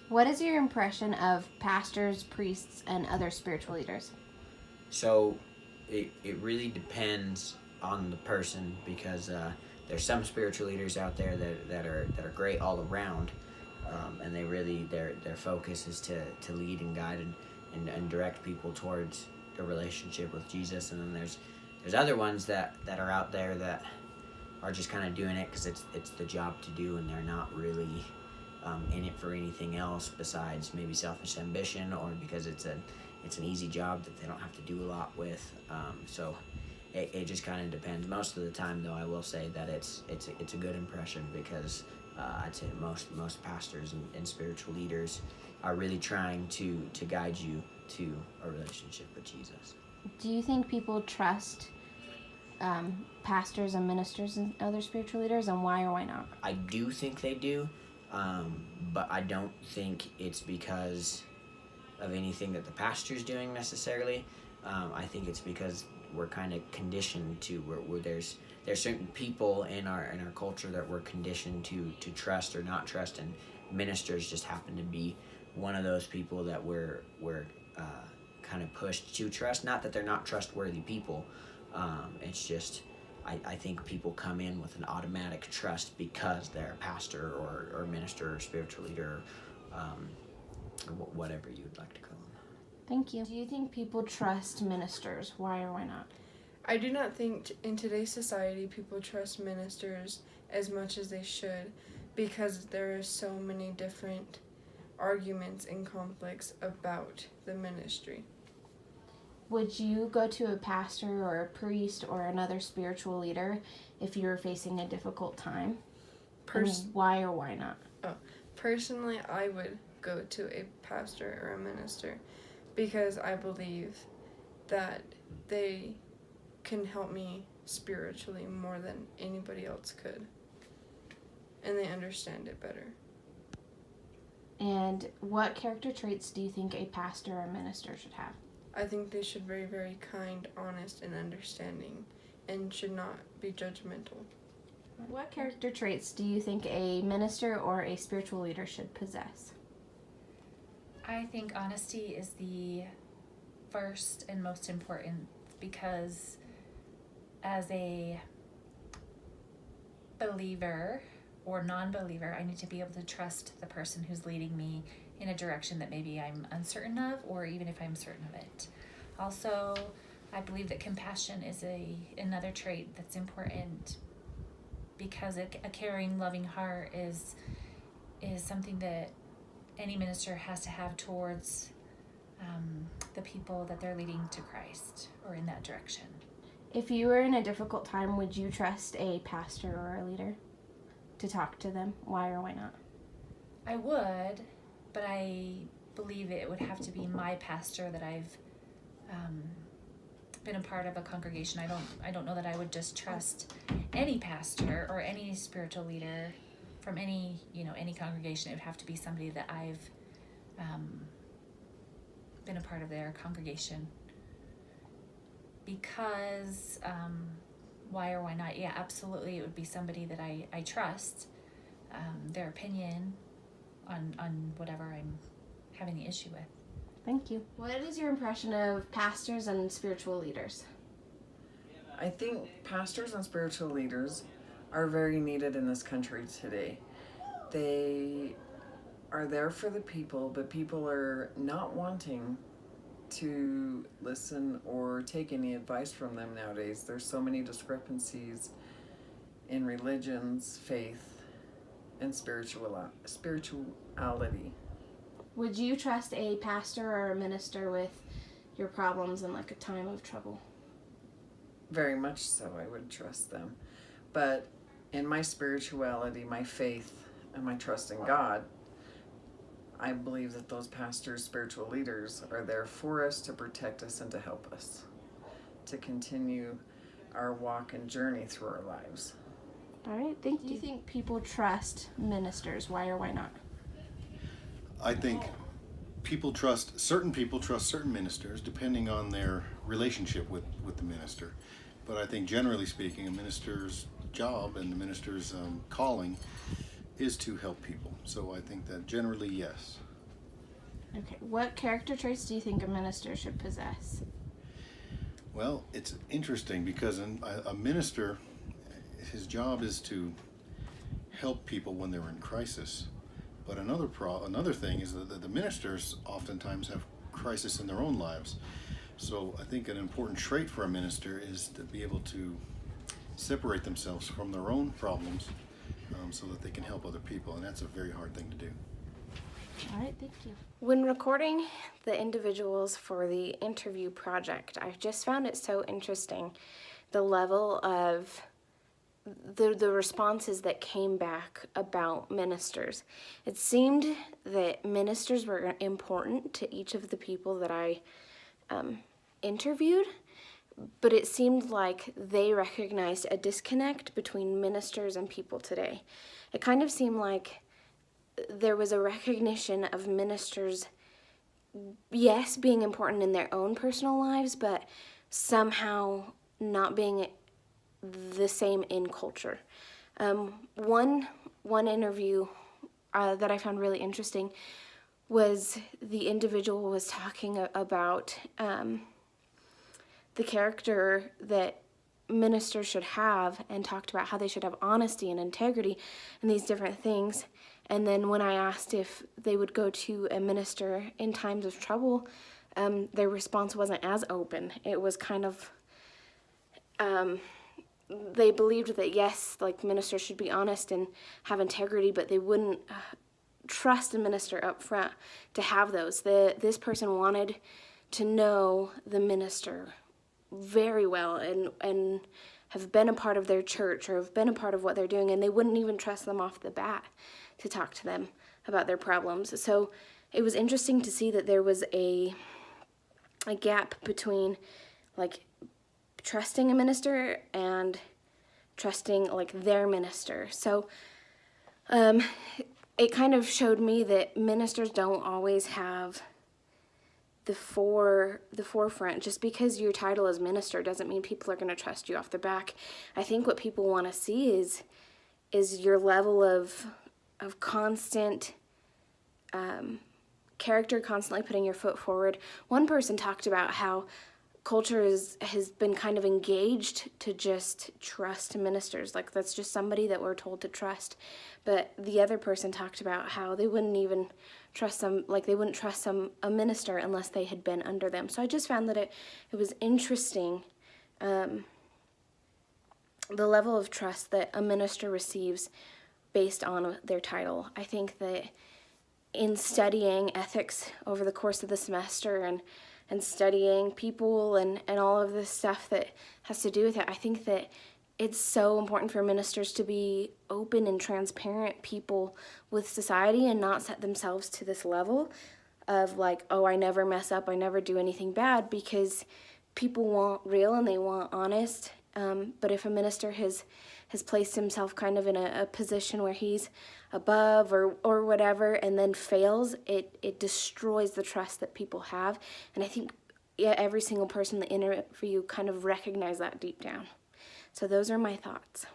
What is your impression of pastors, priests, and other spiritual leaders? So it really depends on the person, because there's some spiritual leaders out there that are great all around, and they really their focus is to lead and guide and direct people towards a relationship with Jesus. And then there's other ones that are out there that are just kind of doing it because it's the job to do, and they're not really in it for anything else besides maybe selfish ambition, or because it's an easy job that they don't have to do a lot with. So it just kind of depends. Most of the time, though, I will say that it's a good impression, because I'd say most pastors and spiritual leaders are really trying to guide you to a relationship with Jesus. Do you think people trust pastors and ministers and other spiritual leaders, and why or why not? I do think they do, but I don't think it's because of anything that the pastor's doing necessarily. I think it's because we're kind of conditioned to where there's certain people in our culture that we're conditioned to trust or not trust, and ministers just happen to be one of those people that we're kind of pushed to trust. Not that they're not trustworthy people. It's just I think people come in with an automatic trust because they're a pastor or minister or spiritual leader, or whatever you'd like to call them. Thank you. Do you think people trust ministers? Why or why not? I do not think in today's society people trust ministers as much as they should, because there are so many different arguments and conflicts about the ministry. Would you go to a pastor or a priest or another spiritual leader if you were facing a difficult time? And why or why not? Personally, I would go to a pastor or a minister, because I believe that they can help me spiritually more than anybody else could, and they understand it better. And what character traits do you think a pastor or minister should have? I think they should be very, very kind, honest, and understanding, and should not be judgmental. What character traits do you think a minister or a spiritual leader should possess? I think honesty is the first and most important, because as a believer or non-believer, I need to be able to trust the person who's leading me in a direction that maybe I'm uncertain of, or even if I'm certain of it. Also, I believe that compassion is another trait that's important, because a caring, loving heart is something that any minister has to have towards the people that they're leading to Christ or in that direction. If you were in a difficult time, would you trust a pastor or a leader to talk to them? Why or why not? I would, but I believe it would have to be my pastor that I've been a part of a congregation. I don't know that I would just trust any pastor or any spiritual leader from any congregation. It would have to be somebody that I've been a part of their congregation. Because why or why not? Yeah, absolutely, it would be somebody that I trust their opinion on whatever I'm having the issue with. Thank you. What is your impression of pastors and spiritual leaders? I think pastors and spiritual leaders are very needed in this country today. They are there for the people, but people are not wanting to listen or take any advice from them nowadays. There's so many discrepancies in religions, faith, and spirituality. Would you trust a pastor or a minister with your problems in like a time of trouble? Very much so, I would trust them. But in my spirituality, my faith, and my trust in God, I believe that those pastors, spiritual leaders, are there for us to protect us and to help us to continue our walk and journey through our lives. All right, thank you. Do you think people trust ministers? Why or why not? I think certain people trust certain ministers depending on their relationship with the minister. But I think generally speaking, a minister's job and the minister's calling is to help people. So I think that generally, yes. Okay. What character traits do you think a minister should possess? Well, it's interesting because a minister, his job is to help people when they're in crisis. But another thing is that the ministers oftentimes have crisis in their own lives. So I think an important trait for a minister is to be able to separate themselves from their own problems, so that they can help other people, and that's a very hard thing to do. All right, thank you. When recording the individuals for the interview project, I just found it so interesting, the level of the responses that came back about ministers. It seemed that ministers were important to each of the people that I interviewed, but it seemed like they recognized a disconnect between ministers and people today. It kind of seemed like there was a recognition of ministers, yes, being important in their own personal lives, but somehow not being the same in culture. One interview that I found really interesting was the individual was talking about the character that ministers should have, and talked about how they should have honesty and integrity and these different things. And then when I asked if they would go to a minister in times of trouble, their response wasn't as open. It was kind of, they believed that yes, like ministers should be honest and have integrity, but they wouldn't trust a minister up front to have those. This person wanted to know the minister very well and have been a part of their church or have been a part of what they're doing, and they wouldn't even trust them off the bat to talk to them about their problems. So it was interesting to see that there was a gap between like trusting a minister and trusting like their minister. So it kind of showed me that ministers don't always have the forefront. Just because your title is minister doesn't mean people are going to trust you off the back. I think what people want to see is your level of constant character, constantly putting your foot forward. One person talked about how culture has been kind of engaged to just trust ministers, like that's just somebody that we're told to trust. But the other person talked about how they wouldn't even trust them, like they wouldn't trust a minister unless they had been under them. So I just found that it was interesting, the level of trust that a minister receives based on their title. I think that in studying ethics over the course of the semester and studying people and all of this stuff that has to do with it, I think that it's so important for ministers to be open and transparent people with society and not set themselves to this level of like, oh, I never mess up, I never do anything bad, because people want real and they want honest. But if a minister has placed himself kind of in a position where he's above or whatever and then fails, it destroys the trust that people have. And I think every single person in the interview kind of recognized that deep down. So those are my thoughts.